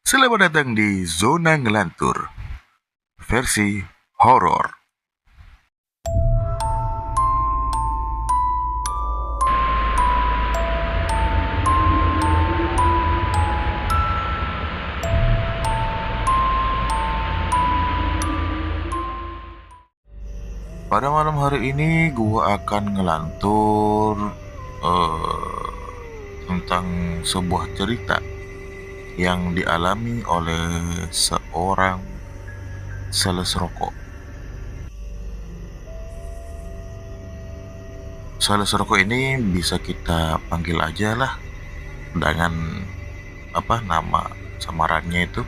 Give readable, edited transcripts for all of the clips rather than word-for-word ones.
Selamat datang di Zona Ngelantur versi horor. Pada malam hari ini gua akan ngelantur eh, tentang sebuah cerita yang dialami oleh seorang sales rokok. Sales rokok ini bisa kita panggil aja lah dengan nama samarannya itu,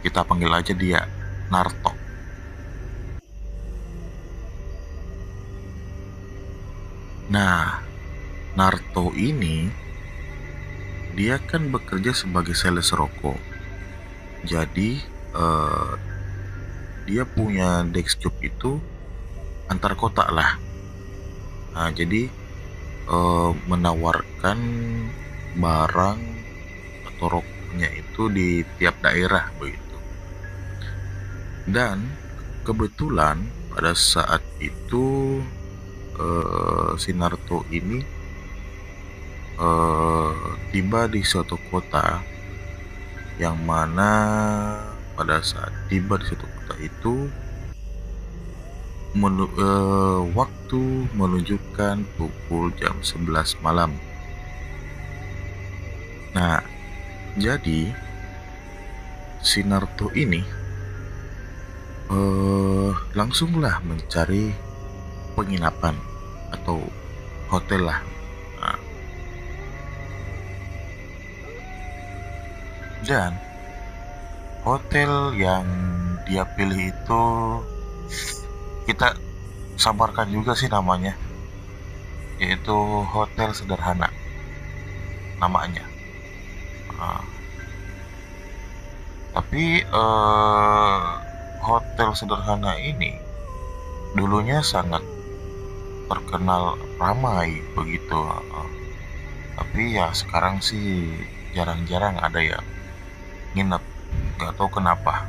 kita panggil aja dia Narto. Nah, Narto ini dia kan bekerja sebagai sales rokok. Jadi dia punya desk job itu antar kota lah. Nah, jadi menawarkan barang atau rokoknya itu di tiap daerah begitu. Dan kebetulan pada saat itu si Narto ini tiba di suatu kota yang mana pada saat tiba di suatu kota itu waktu menunjukkan pukul jam 11 malam. Nah, jadi si Narto ini langsunglah mencari penginapan atau hotel lah. Nah, dan hotel yang dia pilih itu kita samarkan juga sih namanya, yaitu Hotel Sederhana namanya. Nah, tapi Hotel Sederhana ini dulunya sangat terkenal ramai begitu. Tapi ya sekarang sih jarang-jarang ada yang nginep, nggak tahu kenapa.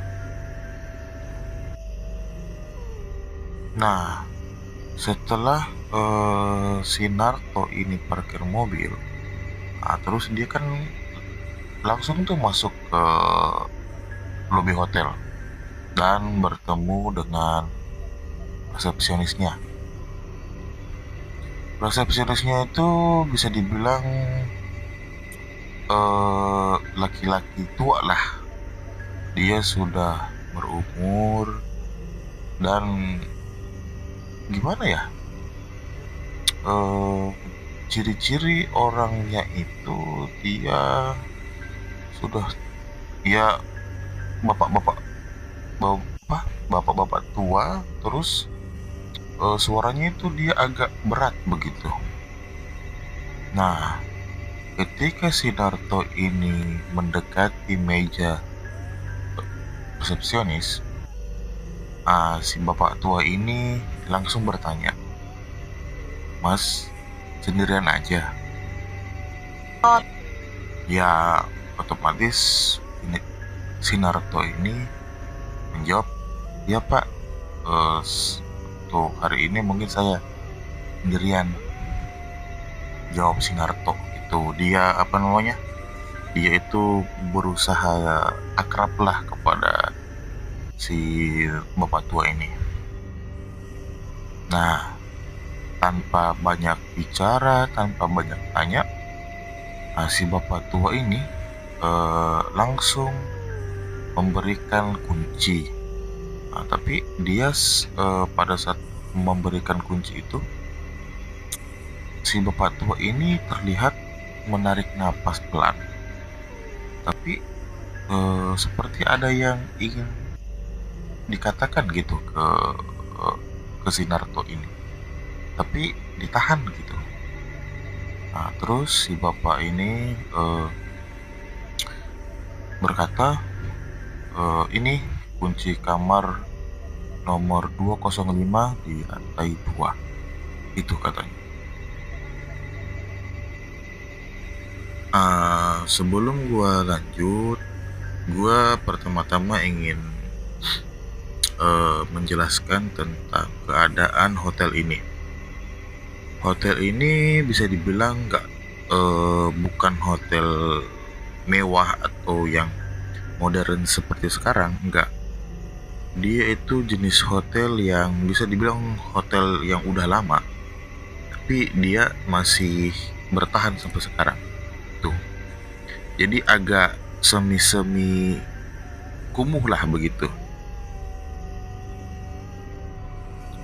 Nah, setelah si Narto ini parkir mobil, terus dia kan langsung tuh masuk ke lobi hotel dan bertemu dengan resepsionisnya. Resepsionisnya itu bisa dibilang laki-laki tua lah. Dia sudah berumur dan gimana ya, ciri-ciri orangnya itu dia sudah ya bapak-bapak bapak-bapak tua, terus suaranya itu dia agak berat begitu. Nah, ketika si Narto ini mendekati meja resepsionis, si bapak tua ini langsung bertanya, "Mas, sendirian aja?" Ya, otomatis ini, si Narto ini menjawab, "Ya Pak, tuh hari ini mungkin saya sendirian." Jawab si Narto itu. Dia dia itu berusaha akrab lah kepada si bapak tua ini. Nah, tanpa banyak bicara, tanpa banyak tanya, si bapak tua ini langsung memberikan kunci. Tapi dia pada saat memberikan kunci itu, si bapak tua ini terlihat menarik napas pelan, tapi seperti ada yang ingin dikatakan gitu ke si Narto ini, tapi ditahan gitu. Nah, terus si bapak ini berkata, "Ini kunci kamar nomor 205 di lantai 2." Itu katanya. Sebelum gua lanjut, Gua pertama-tama ingin menjelaskan tentang keadaan hotel ini. Hotel ini bisa dibilang bukan hotel mewah atau yang modern seperti sekarang, enggak. Dia itu jenis hotel yang bisa dibilang hotel yang udah lama, tapi dia masih bertahan sampai sekarang. Tuh. Jadi agak semi-semi kumuh lah begitu.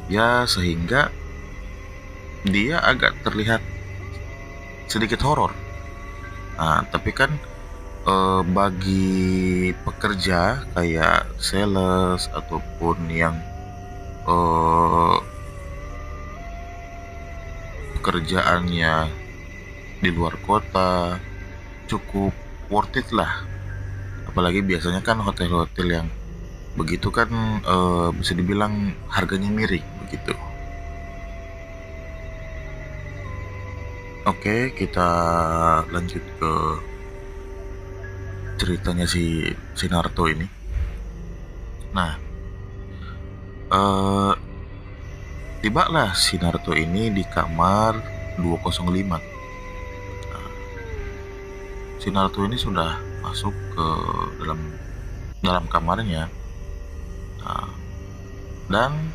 Ya sehingga dia agak terlihat sedikit horor. Nah, tapi kan bagi pekerja kayak sales ataupun yang eh, pekerjaannya di luar kota cukup worth it lah. Apalagi biasanya kan hotel-hotel yang begitu kan bisa dibilang harganya miring begitu. Oke, kita lanjut ke ceritanya si Naruto ini. Nah, tibalah si Naruto ini di kamar 205. Nah, si Naruto ini sudah masuk ke dalam kamarnya. Nah, dan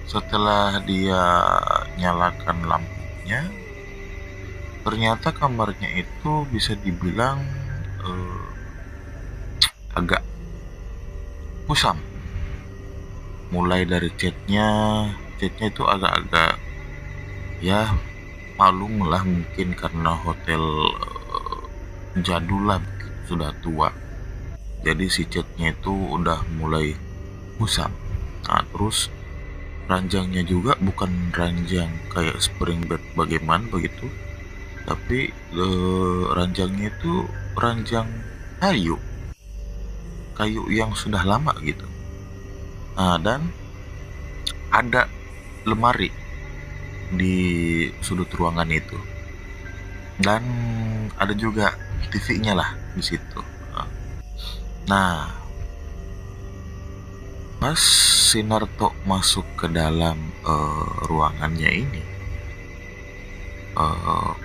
setelah dia nyalakan lampunya, ternyata kamarnya itu bisa dibilang agak kusam. Mulai dari catnya itu agak-agak ya malum lah, mungkin karena hotel jadul lah, sudah tua. Jadi si catnya itu udah mulai kusam. Nah terus ranjangnya juga bukan ranjang kayak spring bed bagaimana begitu, tapi ranjangnya itu ranjang kayu yang sudah lama gitu. Nah, dan ada lemari di sudut ruangan itu, dan ada juga TV-nya lah di situ. Nah, pas si Naruto masuk ke dalam ruangannya ini,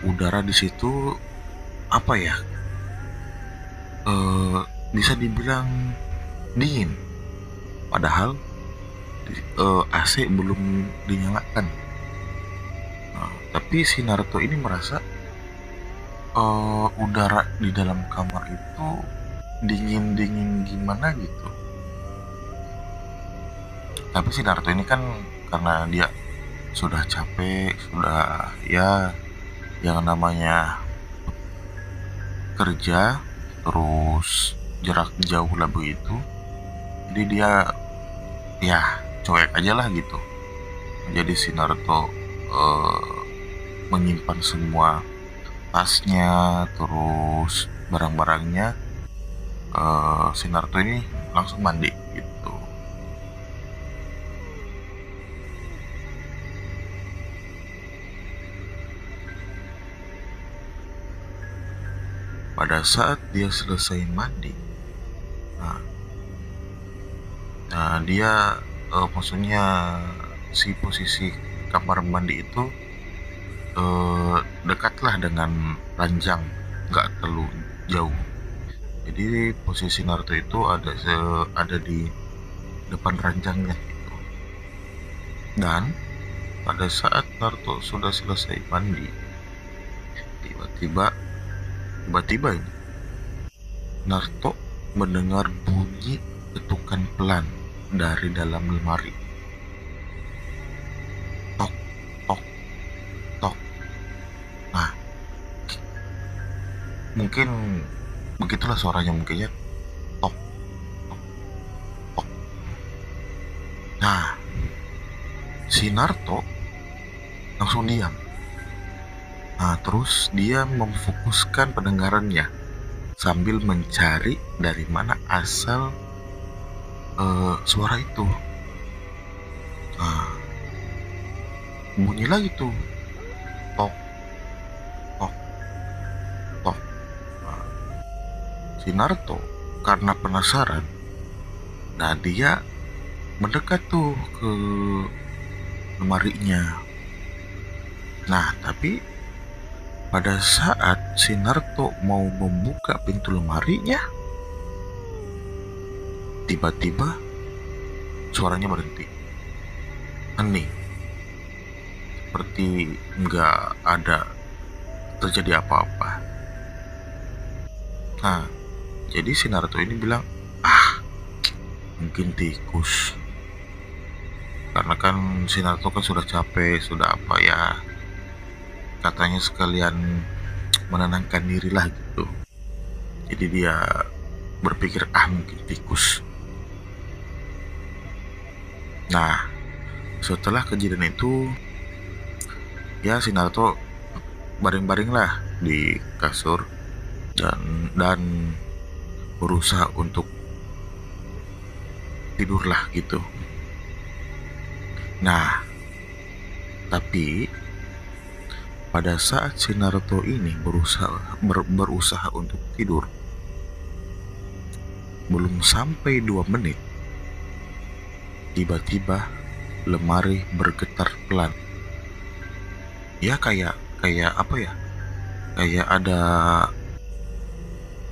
udara di situ apa ya, bisa dibilang dingin, padahal AC belum dinyalakan. Nah, tapi si Naruto ini merasa udara di dalam kamar itu dingin gimana gitu. Tapi si Naruto ini kan karena dia sudah capek, sudah ya yang namanya kerja terus jarak jauh lah begitu, jadi dia ya cuek aja lah gitu. Jadi si Naruto menyimpan semua tasnya terus barang-barangnya. Si Naruto ini langsung mandi gitu. Pada saat dia selesai mandi, nah dia maksudnya si posisi kamar mandi itu dekatlah dengan ranjang, nggak terlalu jauh. Jadi posisi Naruto itu ada di depan ranjangnya gitu. Dan pada saat Naruto sudah selesai mandi, tiba-tiba ini Naruto mendengar bunyi ketukan pelan dari dalam lemari. Tok, tok, tok. Nah, mungkin begitulah suaranya mungkinnya. Tok, tok, tok. Nah, si Naruto langsung diam. Nah, terus dia memfokuskan pendengarannya sambil mencari dari mana asal suara itu. Nah, bunyi lagi tuh, tok, tok, tok. Nah, si Naruto karena penasaran, nah dia mendekat tuh ke lemarinya. Nah, tapi pada saat si Naruto mau membuka pintu lemarinya, tiba-tiba suaranya berhenti. Hening. Seperti nggak ada terjadi apa-apa. Nah, jadi si Naruto ini bilang, mungkin tikus. Karena kan si Naruto kan sudah capek, sudah apa ya, katanya sekalian menenangkan diri lah gitu. Jadi dia berpikir mungkin tikus. Nah, setelah kejadian itu, ya si Naruto baring-baring lah di kasur dan berusaha untuk tidur lah gitu. Nah, tapi pada saat si Naruto ini berusaha untuk tidur, belum sampai 2 menit, tiba-tiba lemari bergetar pelan. Ya kayak apa ya? Kayak ada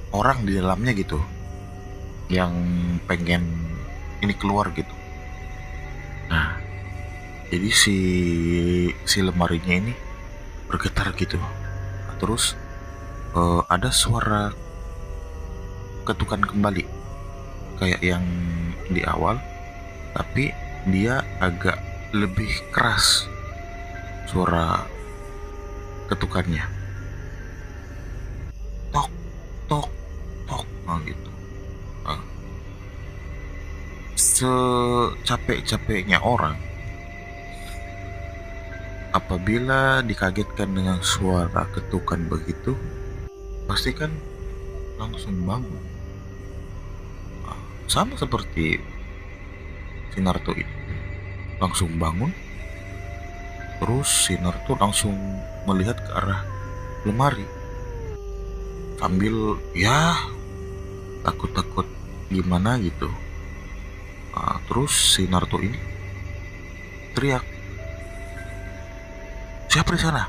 orang di dalamnya gitu yang pengen ini keluar gitu. Nah, jadi si lemarinya ini bergetar gitu. Nah, terus ada suara ketukan kembali kayak yang di awal, tapi dia agak lebih keras suara ketukannya. Tok tok tok, gitu. Secapek-capeknya orang, apabila dikagetkan dengan suara ketukan begitu, pasti kan langsung bangun. Sama seperti si Naruto ini, langsung bangun. Terus si Naruto langsung melihat ke arah lemari sambil ya takut-takut gimana gitu. Terus si Naruto ini teriak, siapa di sana?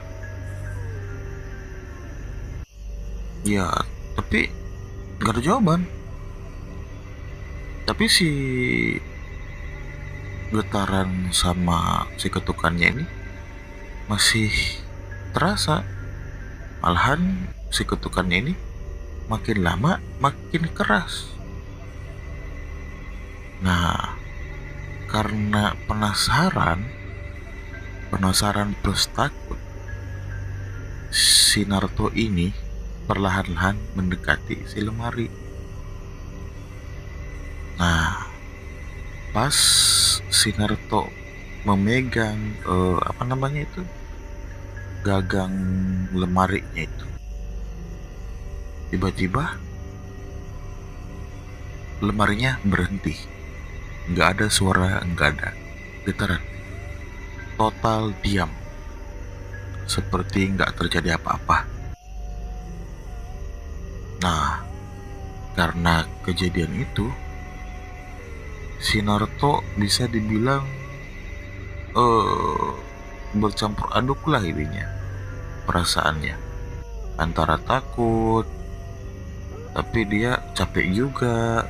Ya, tapi nggak ada jawaban. Tapi si getaran sama si ketukannya ini masih terasa. Malahan si ketukannya ini makin lama makin keras. Nah, karena penasaran plus takut, si Naruto ini perlahan-lahan mendekati si lemari. Nah, pas si Naruto memegang gagang lemarinya itu, tiba-tiba lemarinya berhenti. Nggak ada suara, nggak ada getaran, total diam, seperti nggak terjadi apa-apa. Nah, karena kejadian itu, si Naruto bisa dibilang bercampur aduk lah ininya, perasaannya, antara takut, tapi dia capek juga,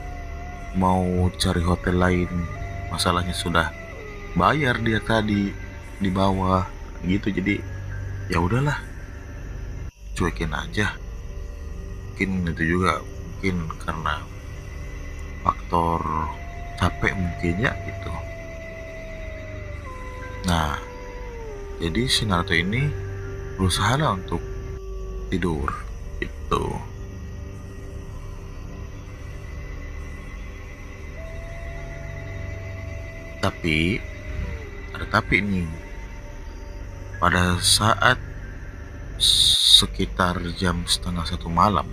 mau cari hotel lain, masalahnya sudah bayar dia tadi di bawah gitu. Jadi ya udahlah, cuekin aja. Mungkin itu juga mungkin karena faktor capek mungkin ya gitu. Nah, jadi si Naruto ini berusaha lah untuk tidur gitu. Tapi ada tapi nih, pada saat sekitar jam 12:30 malam,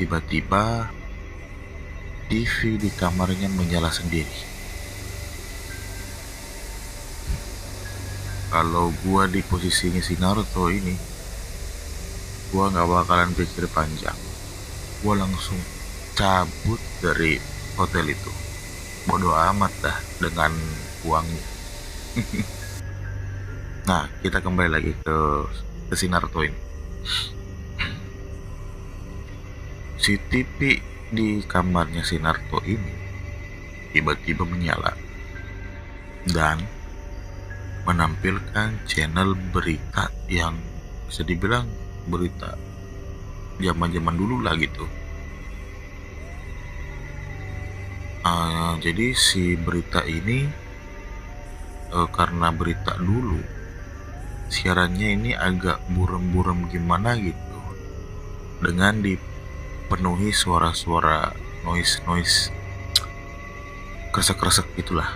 tiba-tiba TV di kamarnya menyala sendiri. Kalau gua di posisinya si Naruto ini, gua nggak bakalan pikir panjang. Gue langsung cabut dari hotel itu. Bodoh amat dah dengan uangnya. Nah, kita kembali lagi ke si Naruto ini. Si TV di kamarnya si Naruto ini tiba-tiba menyala dan menampilkan channel berita yang bisa dibilang berita zaman-zaman dulu lah gitu. Jadi si berita ini karena berita dulu siarannya ini agak buram-buram gimana gitu, dengan dipenuhi suara-suara noise kresek-kresek gitulah.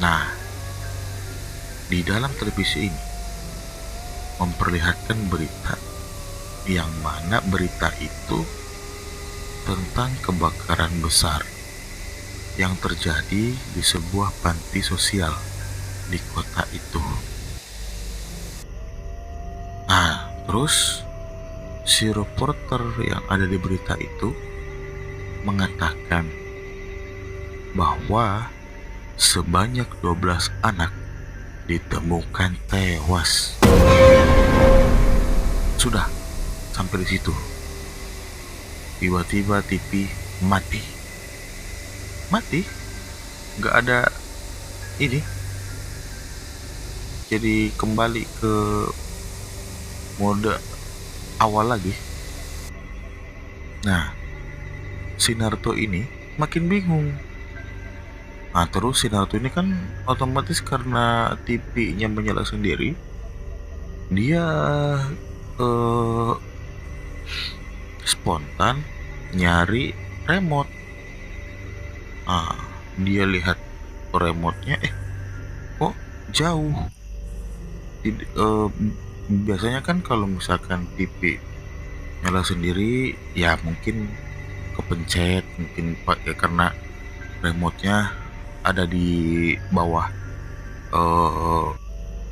Nah, di dalam televisi ini memperlihatkan berita yang mana berita itu tentang kebakaran besar yang terjadi di sebuah panti sosial di kota itu. Nah, terus si reporter yang ada di berita itu mengatakan bahwa sebanyak 12 anak ditemukan tewas. Sudah sampai di situ, tiba-tiba TV mati, nggak ada ini. Jadi kembali ke mode awal lagi. Nah, si Naruto ini makin bingung. Nah, terus si Naruto ini kan otomatis karena TV-nya menyala sendiri, dia spontan nyari remote. Dia lihat remote-nya, kok jauh. Biasanya kan kalau misalkan TV nyala sendiri, ya mungkin kepencet, mungkin karena remote-nya ada di bawah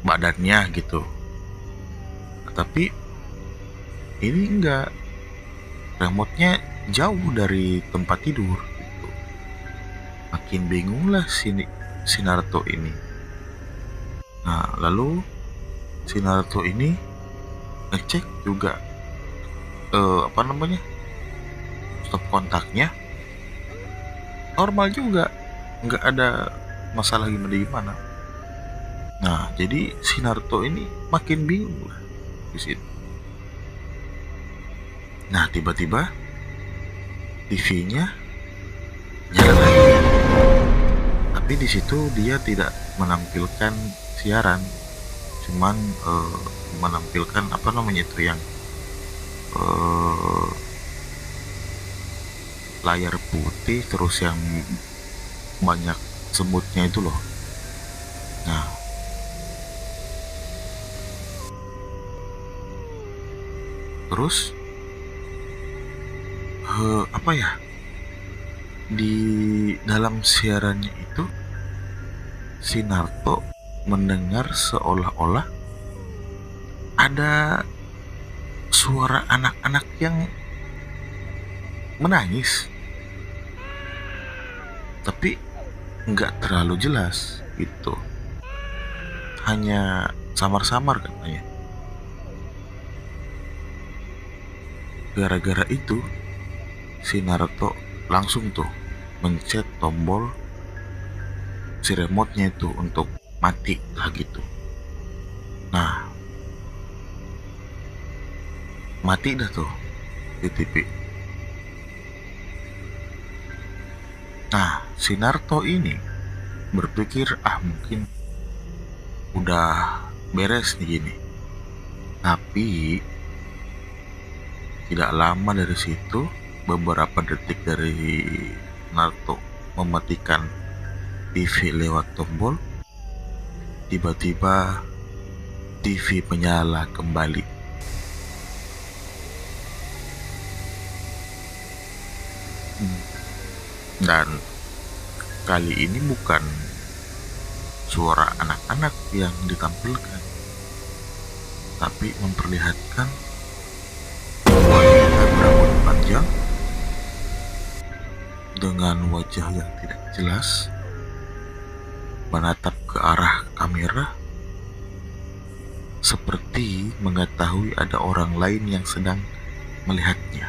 badannya gitu. Tapi ini enggak, remote-nya jauh dari tempat tidur gitu. Makin bingung lah si Naruto ini. Nah, lalu si Naruto ini ngecek juga stop kontaknya normal juga, nggak ada masalah gimana. Nah, jadi si Naruto ini makin bingung lah di situ. Nah, tiba-tiba TV-nya nyala lagi, tapi di situ dia tidak menampilkan siaran, cuman menampilkan itu yang layar putih terus yang banyak semutnya itu loh. Nah, terus di dalam siarannya itu si Naruto mendengar seolah-olah ada suara anak-anak yang menangis, tapi nggak terlalu jelas gitu, hanya samar-samar katanya. Gara-gara itu si Naruto langsung tuh mencet tombol si remote-nya itu untuk mati lah gitu. Nah, mati dah tuh di TV. Nah, si Naruto ini berpikir mungkin udah beres nih gini. Tapi tidak lama dari situ, beberapa detik dari Naruto mematikan TV lewat tombol, tiba-tiba TV menyala kembali. Dan kali ini bukan suara anak-anak yang ditampilkan, tapi memperlihatkan wanita berambut dengan wajah yang tidak jelas menatap ke arah kamera seperti mengetahui ada orang lain yang sedang melihatnya.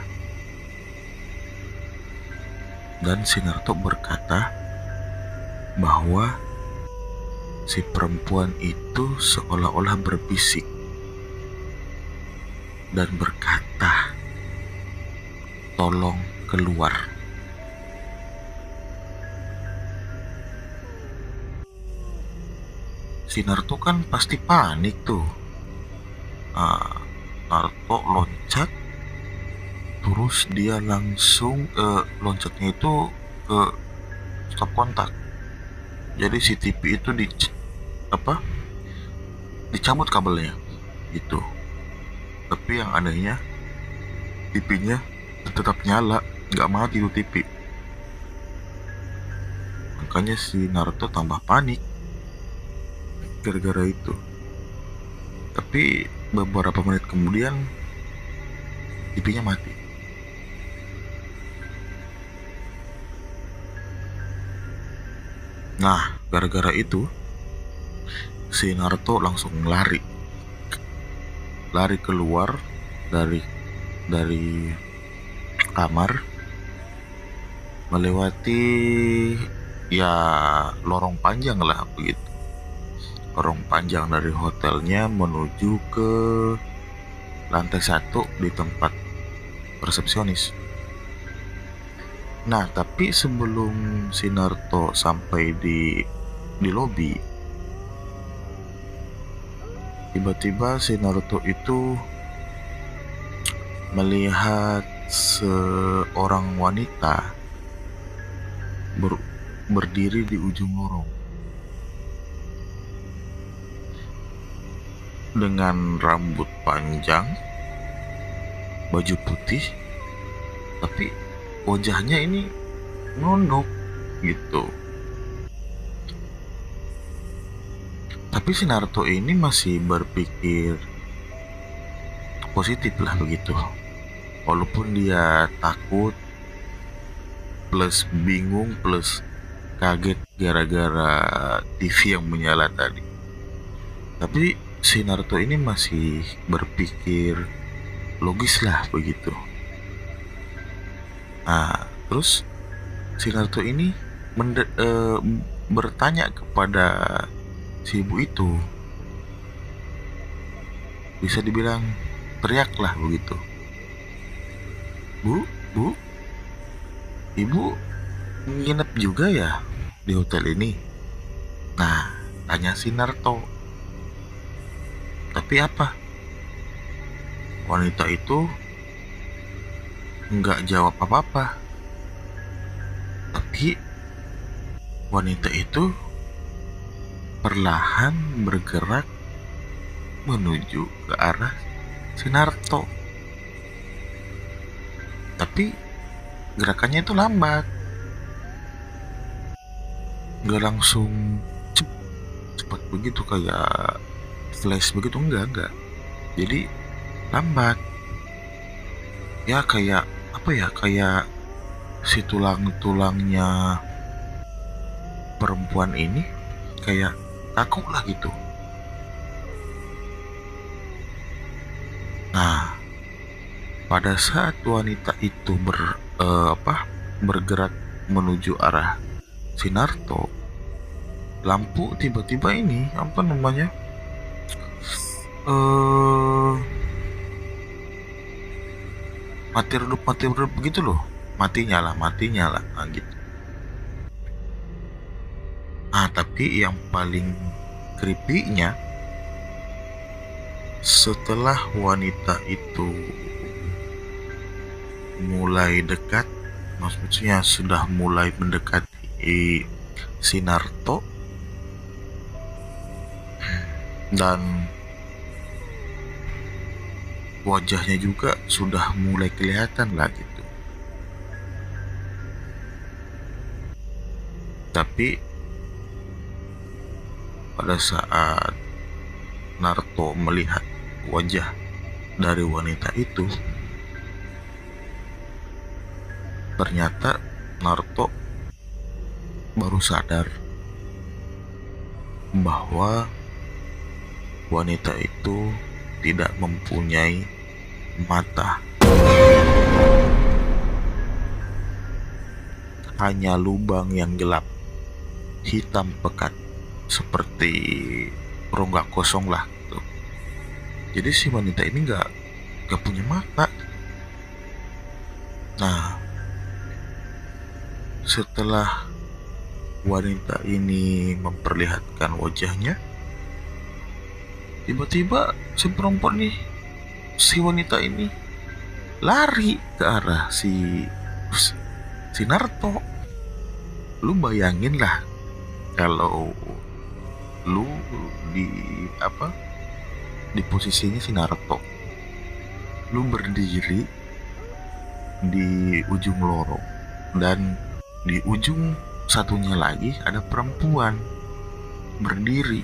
Dan Sinarto berkata bahwa si perempuan itu seolah-olah berbisik dan berkata, "Tolong keluar." Sinarto kan pasti panik tuh. Naruto loncat, terus dia langsung loncatnya itu ke stop kontak. Jadi si TV itu dicabut kabelnya gitu. Tapi yang anehnya TV-nya tetap nyala, nggak mati tuh TV. Makanya si Naruto tambah panik gara-gara itu. Tapi beberapa menit kemudian TV-nya mati. Nah, gara-gara itu si Naruto langsung lari keluar dari kamar, melewati ya lorong panjang lah begitu. Lorong panjang dari hotelnya menuju ke lantai 1 di tempat resepsionis. Nah, tapi sebelum si Naruto sampai di lobi, tiba-tiba si Naruto itu melihat seorang wanita berdiri di ujung lorong dengan rambut panjang, baju putih, tapi wajahnya ini nunduk gitu. Tapi si Naruto ini masih berpikir positif lah begitu. Walaupun dia takut plus bingung plus kaget gara-gara TV yang menyala tadi. Tapi si Naruto ini masih berpikir logis lah begitu. Nah, terus si Naruto ini bertanya kepada si ibu itu, bisa dibilang teriaklah begitu, Bu, ibu nginep juga ya di hotel ini? Nah, tanya si Naruto. Tapi apa? Wanita itu nggak jawab apa-apa. Tapi wanita itu perlahan bergerak menuju ke arah si Naruto. Tapi gerakannya itu lambat, nggak langsung cepat begitu kayak flash begitu, enggak. Jadi lambat. Ya kayak apa ya, kayak si tulang-tulangnya perempuan ini kayak kaku lah gitu. Nah, pada saat wanita itu bergerak menuju arah si Naruto, lampu tiba-tiba ini mati redup begitu loh, mati nyala nah, gitu. Nah, tapi yang paling creepy-nya, setelah wanita itu mulai dekat, maksudnya sudah mulai mendekati si Naruto, dan wajahnya juga sudah mulai kelihatan lah gitu. Tapi pada saat Naruto melihat wajah dari wanita itu, ternyata Naruto baru sadar bahwa wanita itu tidak mempunyai mata, hanya lubang yang gelap, hitam pekat, seperti rongga kosong lah gitu. Jadi si wanita ini nggak punya mata. Nah, setelah wanita ini memperlihatkan wajahnya, tiba-tiba si wanita ini lari ke arah si Naruto. Lu bayangin lah kalau lu di di posisinya si Naruto, lu berdiri di ujung lorong dan di ujung satunya lagi ada perempuan berdiri.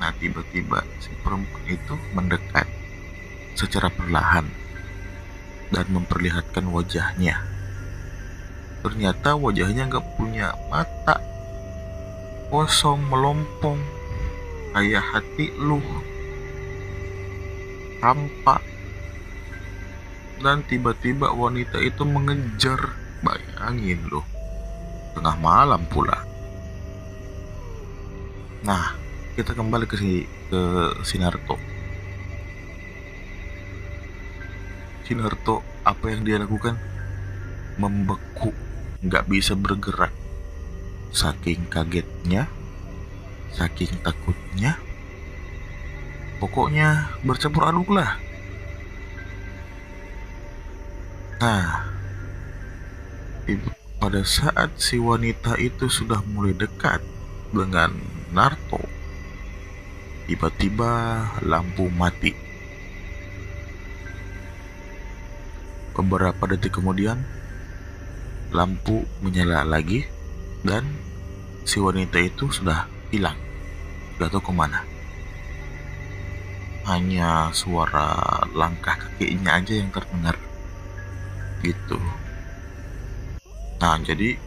Nah, tiba-tiba si perempuan itu mendekat secara perlahan dan memperlihatkan wajahnya. Ternyata wajahnya nggak punya mata, kosong melompong kayak hati lu, hampa. Dan tiba-tiba wanita itu mengejar, bayangin loh, tengah malam pula. Nah, kita kembali ke si Naruto. Si Naruto, apa yang dia lakukan? Membeku, nggak bisa bergerak. Saking kagetnya, saking takutnya, pokoknya bercampur aduk lah. Nah, pada saat si wanita itu sudah mulai dekat dengan Naruto, tiba-tiba lampu mati. Beberapa detik kemudian, lampu menyala lagi dan si wanita itu sudah hilang, gak tahu kemana. Hanya suara langkah kakinya aja yang terdengar gitu. Nah, jadi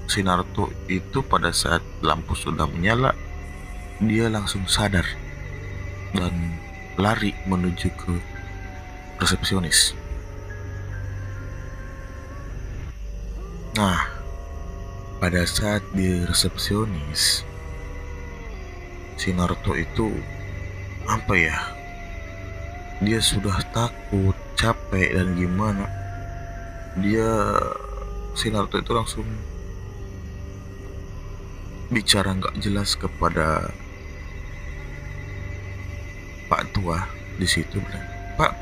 si Naruto itu pada saat lampu sudah menyala, dia langsung sadar dan lari menuju ke resepsionis. Nah, pada saat di resepsionis, si Naruto itu dia sudah takut, capek, dan gimana. Si Naruto itu langsung bicara nggak jelas kepada Pak Tua di situ. Pak,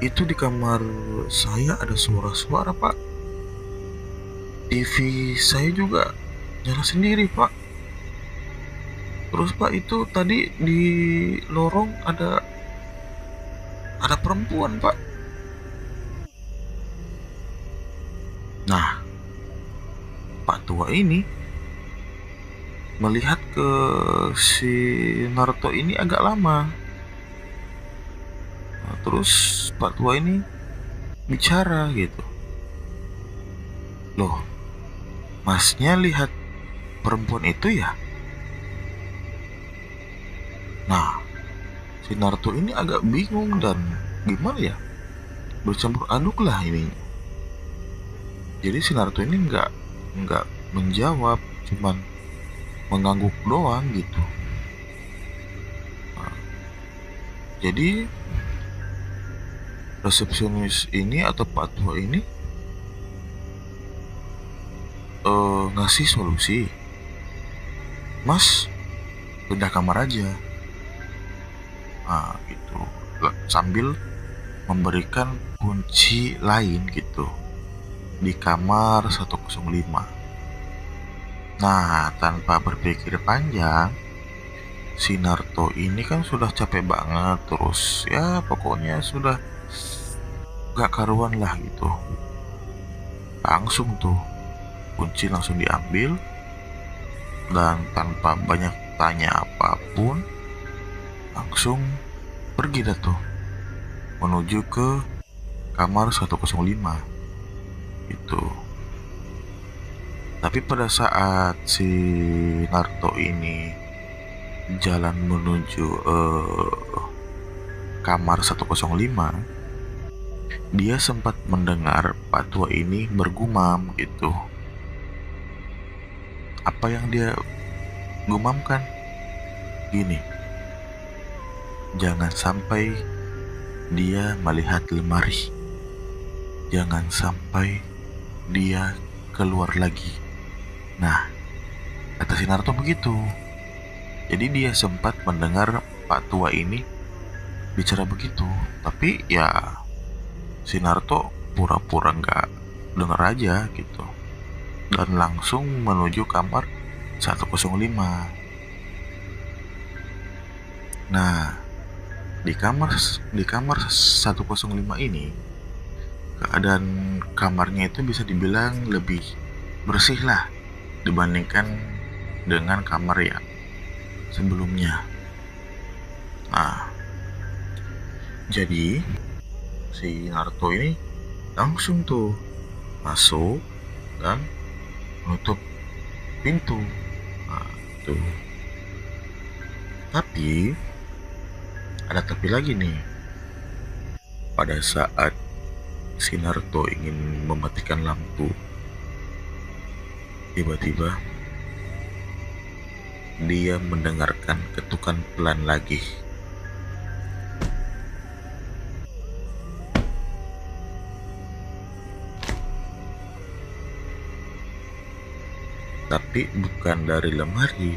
itu di kamar saya ada suara-suara, Pak. TV saya juga nyala sendiri, Pak. Terus Pak, itu tadi di lorong ada perempuan, Pak. Nah, Pak Tua ini melihat ke si Naruto ini agak lama. Nah, terus Pak Tua ini bicara gitu. Loh, masnya lihat perempuan itu ya? Nah, si Naruto ini agak bingung dan gimana ya, bercampur aduk lah ini. Jadi si Naruto ini nggak menjawab, cuman mengangguk doang gitu. Nah, jadi resepsionis ini atau Pak Tua ini ngasih solusi. Mas, pindah kamar aja. Nah, gitu. Sambil memberikan kunci lain gitu di kamar 105. Nah, tanpa berpikir panjang, si Naruto ini kan sudah capek banget, terus ya pokoknya sudah gak karuan lah gitu. Langsung tuh kunci langsung diambil dan tanpa banyak tanya apapun langsung pergi dah tuh menuju ke kamar 105. itu. Tapi pada saat si Naruto ini jalan menuju kamar 105, dia sempat mendengar Pak Tua ini bergumam gitu. Apa yang dia gumamkan? Gini, jangan sampai dia melihat lemari, jangan sampai dia keluar lagi. Nah, kata si Naruto begitu. Jadi dia sempat mendengar Pak Tua ini bicara begitu. Tapi ya si Naruto pura-pura nggak dengar aja gitu. Dan langsung menuju kamar 105. Nah, di kamar 105 ini, keadaan kamarnya itu bisa dibilang lebih bersih lah dibandingkan dengan kamar yang sebelumnya. Nah, jadi si Naruto ini langsung tuh masuk dan menutup pintu. Nah, tuh. Tapi ada tapi lagi nih. Pada saat si Naruto ingin mematikan lampu, tiba-tiba dia mendengarkan ketukan pelan lagi. Tapi bukan dari lemari,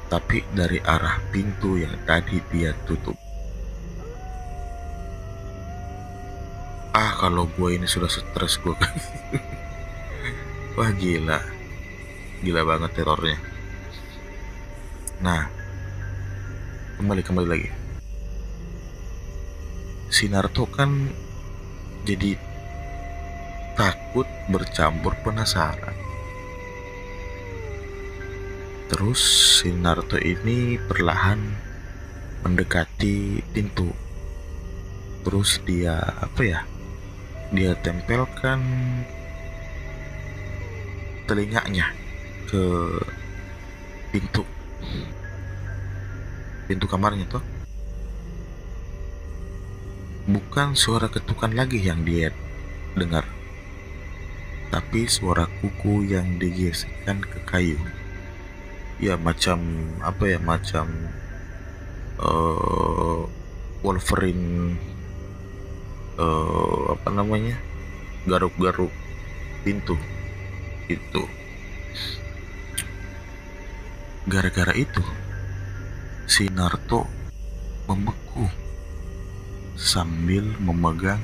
tapi dari arah pintu yang tadi dia tutup. Kalau gue ini sudah stres gue kan. Wah gila banget terornya. Nah, kembali lagi. Si Naruto kan jadi takut bercampur penasaran. Terus si Naruto ini perlahan mendekati pintu. Terus dia dia tempelkan telinganya ke pintu kamarnya tuh. Bukan suara ketukan lagi yang dia dengar, tapi suara kuku yang digesekkan ke kayu. Ya macam Wolverine, garuk-garuk pintu itu. Gara-gara itu si Naruto membeku sambil memegang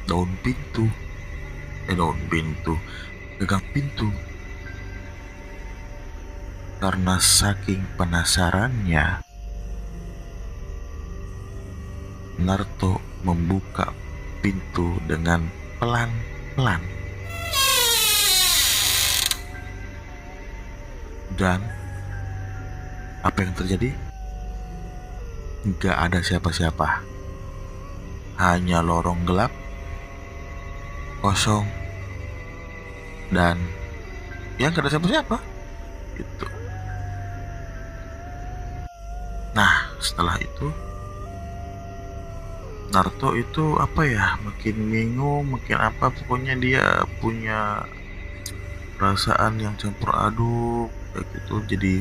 gagang pintu. Karena saking penasarannya, Naruto membuka pintu dengan pelan-pelan. Dan apa yang terjadi? Gak ada siapa-siapa. Hanya lorong gelap, kosong, dan yang gak ada siapa-siapa gitu. Nah, setelah itu Naruto itu makin bingung, makin pokoknya dia punya perasaan yang campur aduk kayak gitu. Jadi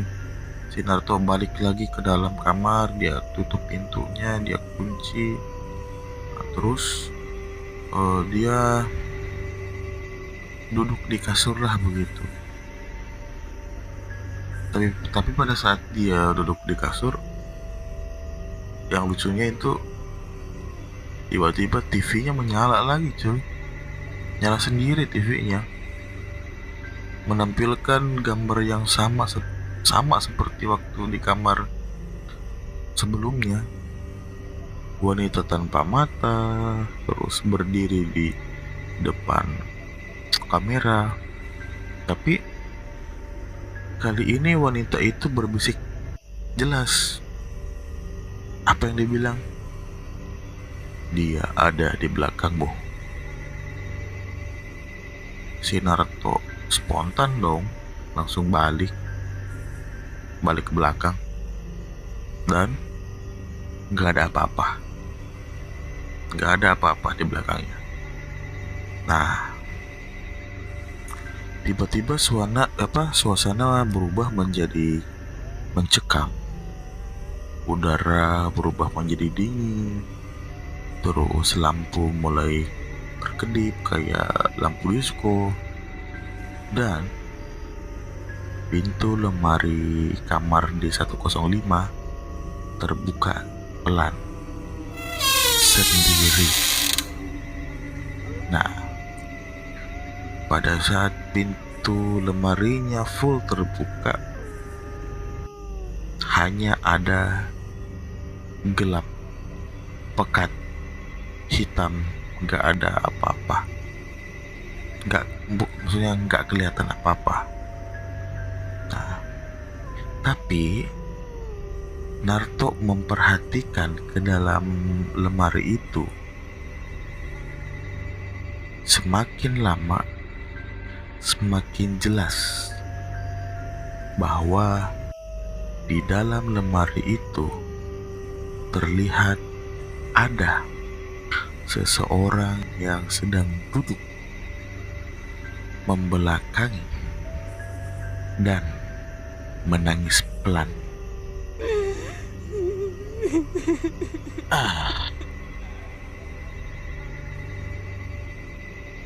si Naruto balik lagi ke dalam kamar, dia tutup pintunya, dia kunci. Nah, terus dia duduk di kasur lah begitu. Tapi pada saat dia duduk di kasur, yang lucunya itu tiba-tiba TV-nya menyala lagi cuy. Nyala sendiri TV-nya, menampilkan gambar yang sama seperti waktu di kamar sebelumnya. Wanita tanpa mata terus berdiri di depan kamera. Tapi kali ini wanita itu berbisik jelas. Apa yang dia bilang? dia ada di belakangmu. Si Naruto spontan dong, langsung balik ke belakang, dan nggak ada apa-apa di belakangnya. Nah, tiba-tiba suasana berubah menjadi mencekam. Udara berubah menjadi dingin. Terus lampu mulai berkedip kayak lampu disco. Dan pintu lemari kamar D105 terbuka pelan sendiri. Nah, pada saat pintu lemarinya full terbuka, hanya ada gelap, pekat, hitam, nggak ada apa-apa. Maksudnya nggak kelihatan apa-apa. Nah, tapi Naruto memperhatikan ke dalam lemari itu. Semakin lama, semakin jelas bahwa di dalam lemari itu terlihat ada seseorang yang sedang duduk membelakangi dan menangis pelan.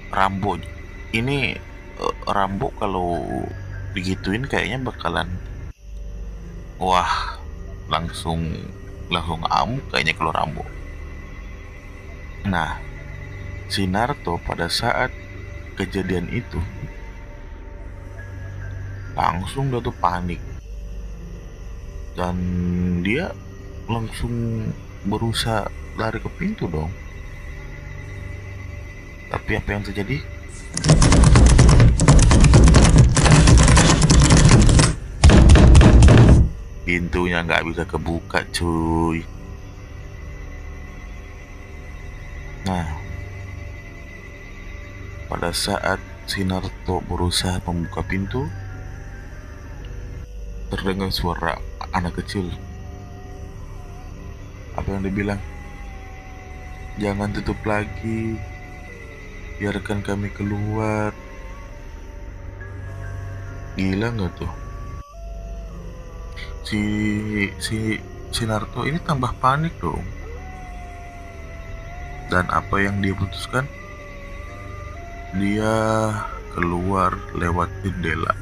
Rambo ini Rambo kalau digituin kayaknya bakalan langsung amuk kayaknya kalau Rambo. Nah, si Naruto pada saat kejadian itu langsung dia tuh panik, dan dia langsung berusaha lari ke pintu dong. Tapi apa yang terjadi? Pintunya nggak bisa kebuka, cuy. Nah, pada saat si Naruto berusaha membuka pintu, terdengar suara anak kecil. Apa yang dibilang? Jangan tutup lagi, biarkan kami keluar. Gila nggak tuh? Si Naruto ini tambah panik dong. Dan apa yang dia putuskan? Dia keluar lewat jendela.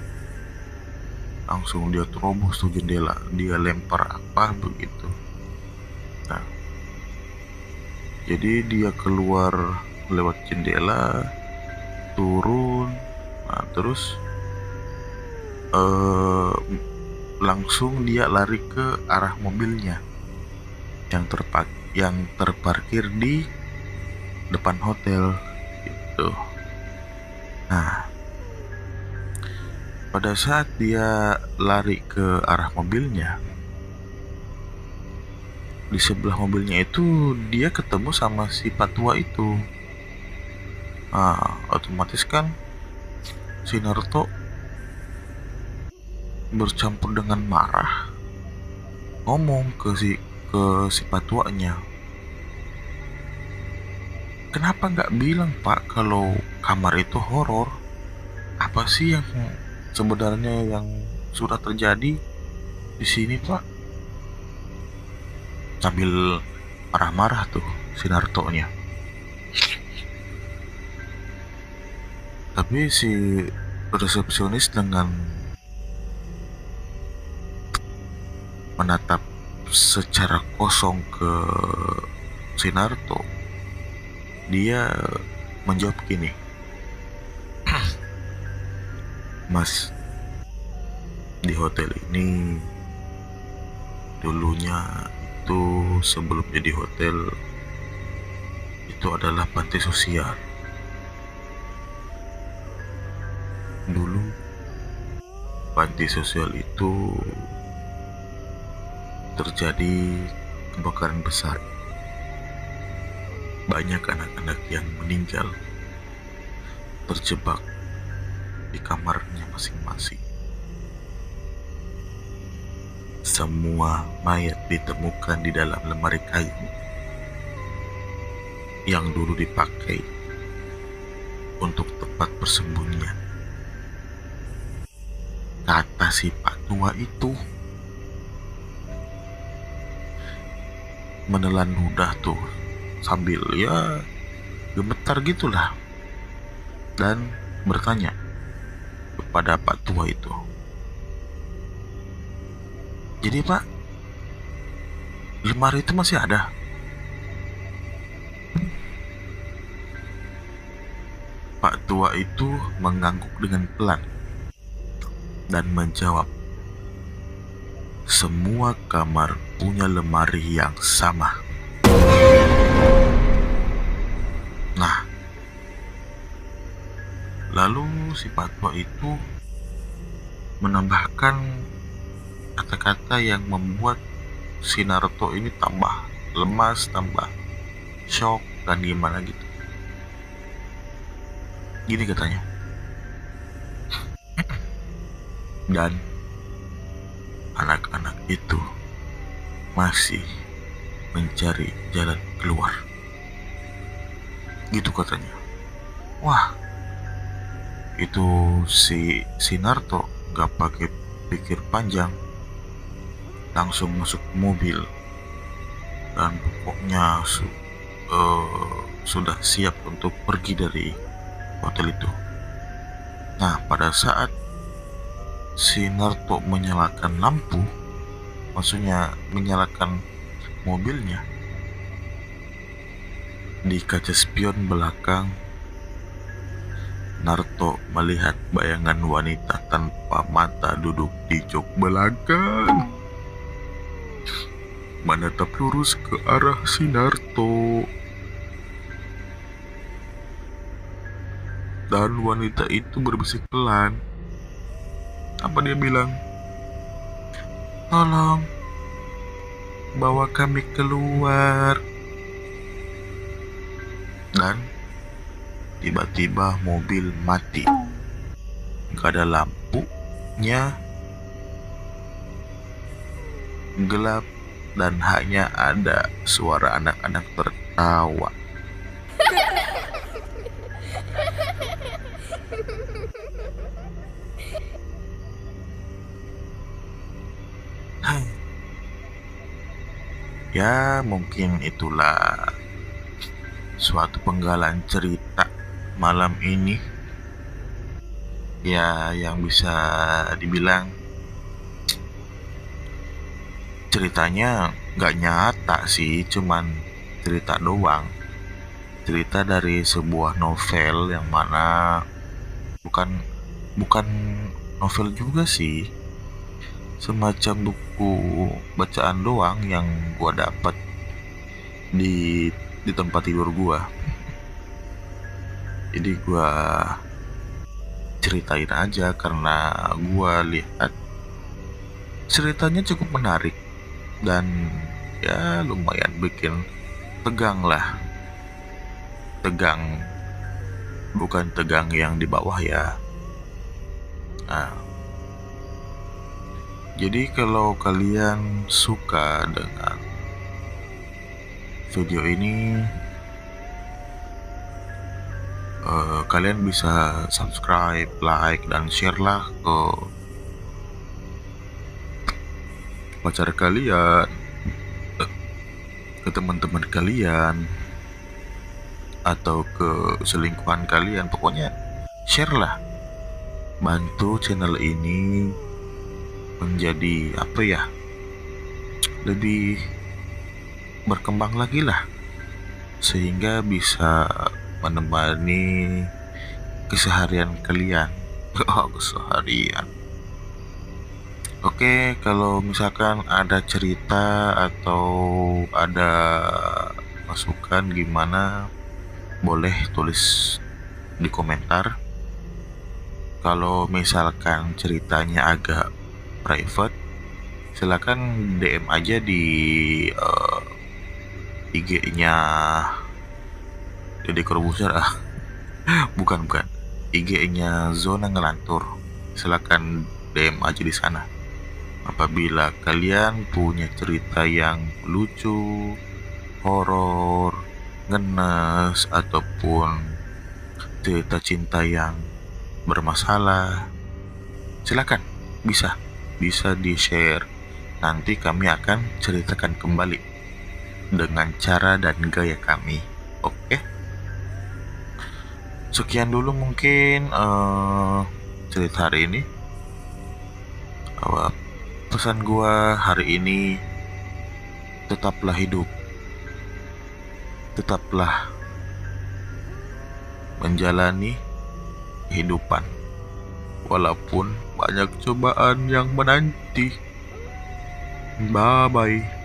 Langsung dia terobos tuh jendela. Dia lempar apa begitu. Nah, jadi dia keluar lewat jendela, turun, nah terus langsung dia lari ke arah mobilnya yang terparkir di depan hotel gitu. Nah, pada saat dia lari ke arah mobilnya, di sebelah mobilnya itu dia ketemu sama si Patua itu. Nah, otomatis kan si Naruto bercampur dengan marah ngomong ke si Patuanya, kenapa nggak bilang Pak kalau kamar itu horor? Apa sih yang sebenarnya yang sudah terjadi di sini Pak? Sambil marah-marah tuh si Naruto-nya. Tapi si resepsionis dengan menatap secara kosong ke si Naruto, dia menjawab gini, Mas, di hotel ini dulunya itu sebelum jadi hotel itu adalah panti sosial. Dulu panti sosial itu terjadi kebakaran besar. banyak anak-anak yang meninggal terjebak di kamarnya masing-masing. Semua mayat ditemukan di dalam lemari kayu yang dulu dipakai untuk tempat persembunyian. Kata si Pak Tua itu, menelan ludah tuh sambil ya gemetar gitulah, dan bertanya kepada Pak Tua itu, "Jadi Pak, lemari itu masih ada?" Pak Tua itu mengangguk dengan pelan dan menjawab, "Semua kamar punya lemari yang sama." Nah, lalu si Pak Tua itu menambahkan kata-kata yang membuat si Naruto ini tambah lemas, tambah shock, dan gimana gitu. Gini katanya, "Dan anak-anak itu masih mencari jalan keluar." Gitu katanya. Wah, itu si Naruto gak pakai pikir panjang, langsung masuk mobil dan pokoknya sudah siap untuk pergi dari hotel itu. Nah, pada saat si Naruto menyalakan lampu, maksudnya menyalakan mobilnya, di kaca spion belakang Naruto melihat bayangan wanita tanpa mata duduk di jok belakang, menatap lurus ke arah si Naruto. Dan wanita itu berbisik pelan. Apa dia bilang? "Tolong bawa kami keluar." Dan tiba-tiba mobil mati. Gak ada lampunya, gelap, dan hanya ada suara anak-anak tertawa. Ya, mungkin itulah suatu penggalan cerita malam ini. Ya, yang bisa dibilang ceritanya gak nyata sih, cuman cerita doang. Cerita dari sebuah novel yang mana bukan novel juga sih, semacam buku bacaan doang yang gua dapat di tempat tidur gua. Jadi gua ceritain aja karena gua lihat ceritanya cukup menarik dan ya lumayan bikin tegang lah. Tegang, bukan tegang yang di bawah ya. Nah, jadi kalau kalian suka dengan video ini, kalian bisa subscribe, like, dan share lah ke pacar kalian, ke teman-teman kalian, atau ke selingkuhan kalian. Pokoknya share lah, bantu channel ini menjadi lebih berkembang lagi lah, sehingga bisa menemani keseharian kalian. Keseharian. Oke, kalau misalkan ada cerita atau ada masukan gimana, boleh tulis di komentar. Kalau misalkan ceritanya agak private, silakan DM aja di IG-nya Deddy Corbuzier, bukan. IG-nya Zona Ngelantur. Silakan DM aja di sana. Apabila kalian punya cerita yang lucu, horor, ngenes, ataupun cerita cinta yang bermasalah, silakan, bisa di-share. Nanti kami akan ceritakan kembali dengan cara dan gaya kami. Oke? Sekian dulu mungkin cerita hari ini. Pesan gua hari ini, tetaplah hidup, tetaplah menjalani kehidupan walaupun banyak cobaan yang menanti. Bye bye.